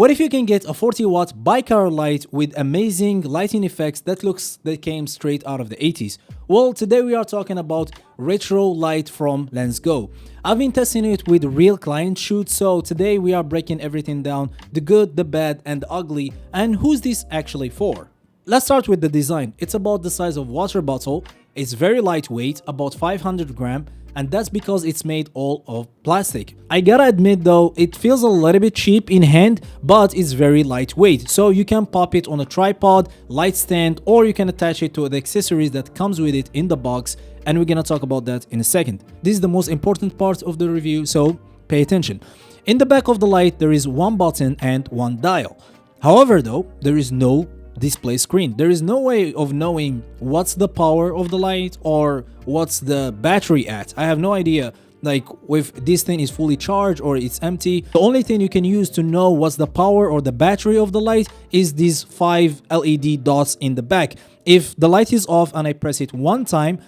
What if you can get a 40-watt bicolor light with amazing lighting effects that came straight out of the 80s? Well, today we are talking about Retro Light from LENSGO. I've been testing it with real client shoots, so today we are breaking everything down, the good, the bad, and the ugly, and who's this actually for? Let's start with the design. It's about the size of water bottle, it's very lightweight, about 500 gram, and that's because it's made all of plastic. I gotta admit though, it feels a little bit cheap in hand, but it's very lightweight, so you can pop it on a tripod, light stand, or you can attach it to the accessories that comes with it in the box, and we're gonna talk about that in a second. This is the most important part of the review, so pay attention. In the back of the light, there is one button and one dial. However though, there is no display screen. There is no way of knowing what's the power of the light or what's the battery at. I have no idea like if this thing is fully charged or it's empty. The only thing you can use to know what's the power or the battery of the light is these 5 LED dots in the back. If the light is off and I press it one time,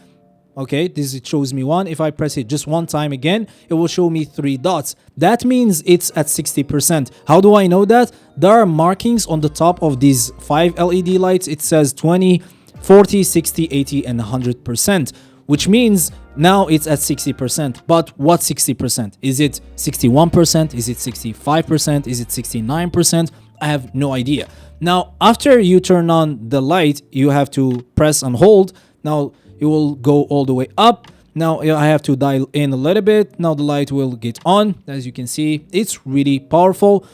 okay, it shows me 1. If I press it just one time again, it will show me 3 dots. That means it's at 60%. How do I know that? There are markings on the top of these 5 LED lights. It says 20, 40, 60, 80, and 100%, which means now it's at 60%. But what 60%? Is it 61%? Is it 65%? Is it 69%? I have no idea. Now, after you turn on the light, you have to press and hold. Now, it will go all the way up. Now I have to dial in a little bit. Now the light will get on. As you can see, it's really powerful.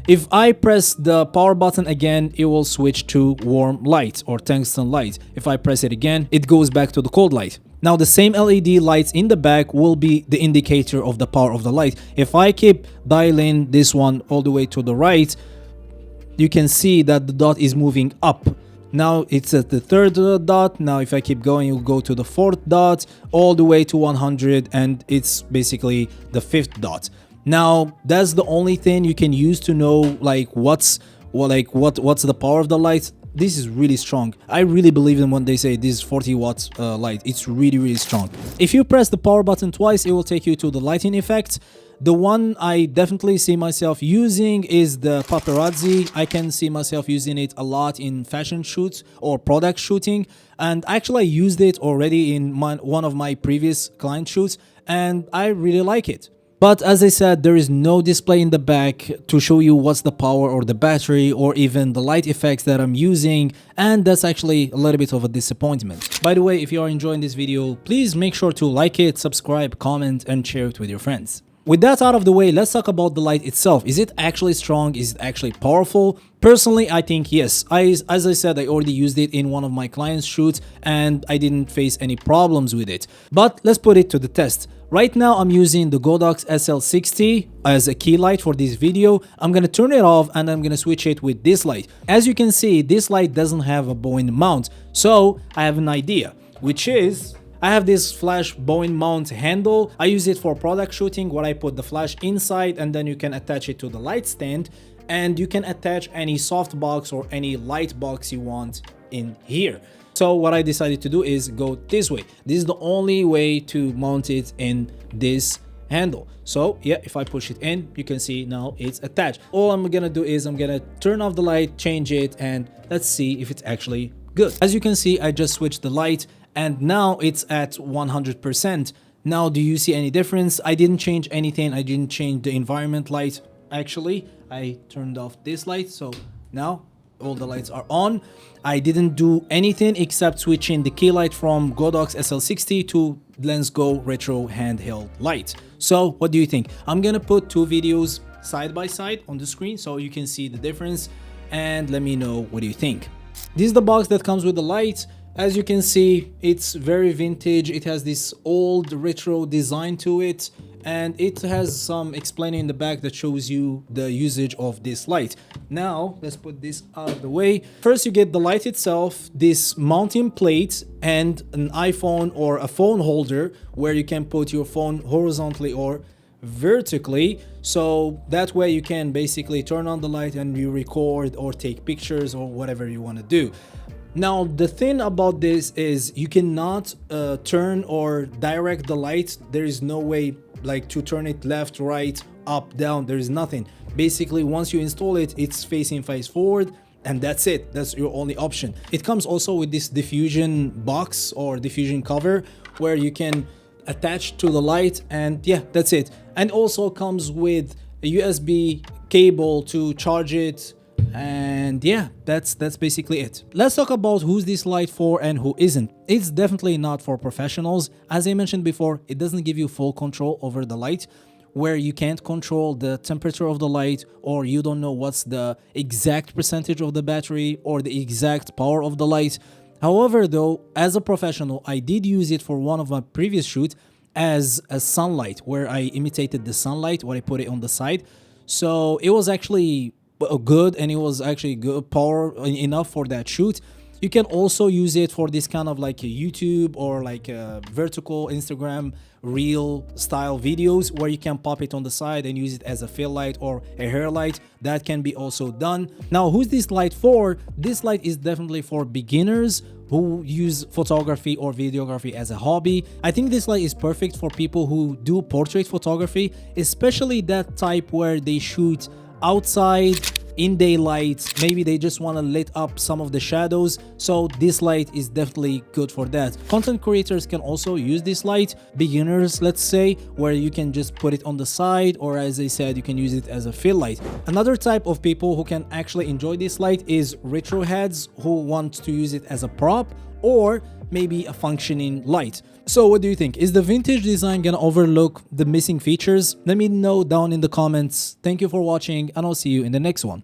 If I press the power button again, it will switch to warm light or tungsten light. If I press it again, it goes back to the cold light. Now the same LED lights in the back will be the indicator of the power of the light. If I keep dialing this one all the way to the right, you can see that the dot is moving up. Now it's at the 3rd dot. Now if I keep going, you'll go to the 4th dot all the way to 100, and it's basically the 5th dot. Now that's the only thing you can use to know like what's the power of the light. This is really strong. I really believe them when they say this is 40 watts light. It's really strong. If you press the power button twice, it will take you to the lighting effects. The one I definitely see myself using is the paparazzi. I can see myself using it a lot in fashion shoots or product shooting, and actually I used it already in one of my previous client shoots, and I really like it. But as I said, there is no display in the back to show you what's the power or the battery or even the light effects that I'm using, and that's actually a little bit of a disappointment. By the way, if you are enjoying this video, please make sure to like it, subscribe, comment, and share it with your friends. With that out of the way, let's talk about the light itself. Is it actually strong? Is it actually powerful? Personally, I think yes. As I said, I already used it in one of my clients' shoots and I didn't face any problems with it. But let's put it to the test. Right now, I'm using the Godox SL60 as a key light for this video. I'm gonna turn it off and I'm gonna switch it with this light. As you can see, this light doesn't have a Bowen mount. So I have an idea, which is I have this flash Bowen mount handle. I use it for product shooting where I put the flash inside and then you can attach it to the light stand, and you can attach any soft box or any light box you want in here. So what I decided to do is go this way. This is the only way to mount it in this handle. So yeah, if I push it in, you can see now it's attached. All I'm gonna do is I'm gonna turn off the light, change it, and let's see if it's actually good. As you can see, I just switched the light and now it's at 100%. Now, do you see any difference? I didn't change anything. I didn't change the environment light. Actually, I turned off this light, so now all the lights are on. I didn't do anything except switching the key light from Godox SL60 to LENSGO Retro Handheld Light. So what do you think? I'm gonna put 2 videos side by side on the screen so you can see the difference, and let me know what do you think. This is the box that comes with the light. As you can see, it's very vintage. It has this old retro design to it, and it has some explaining in the back that shows you the usage of this light. Now, let's put this out of the way. First, you get the light itself, this mounting plate, and an iPhone or a phone holder where you can put your phone horizontally or vertically, so that way you can basically turn on the light and you record or take pictures or whatever you want to do. Now, the thing about this is you cannot turn or direct the light. There is no way like to turn it left, right, up, down. There is nothing. Basically, once you install it, it's face forward, and that's it. That's your only option. It comes also with this diffusion box or diffusion cover where you can attach to the light, and yeah, that's it. And also comes with a USB cable to charge it, and yeah, that's basically it. Let's talk about who's this light for and who isn't. It's definitely not for professionals. As I mentioned before, it doesn't give you full control over the light, where you can't control the temperature of the light, or you don't know what's the exact percentage of the battery or the exact power of the light. However, though, as a professional, I did use it for one of my previous shoots as a sunlight, where I imitated the sunlight when I put it on the side. So it was actually good, and it was actually good power enough for that shoot. You can also use it for this kind of like a YouTube or like a vertical Instagram reel style videos, where you can pop it on the side and use it as a fill light or a hair light. That can be also done. Now, who's this light for? This light is definitely for beginners who use photography or videography as a hobby. I think this light is perfect for people who do portrait photography, especially that type where they shoot outside in daylight. Maybe they just want to lit up some of the shadows, so this light is definitely good for that. Content creators can also use this light. Beginners, let's say, where you can just put it on the side, or as I said, you can use it as a fill light. Another type of people who can actually enjoy this light is retro heads who want to use it as a prop or maybe a functioning light. So what do you think? Is the vintage design gonna overlook the missing features? Let me know down in the comments. Thank you for watching, and I'll see you in the next one.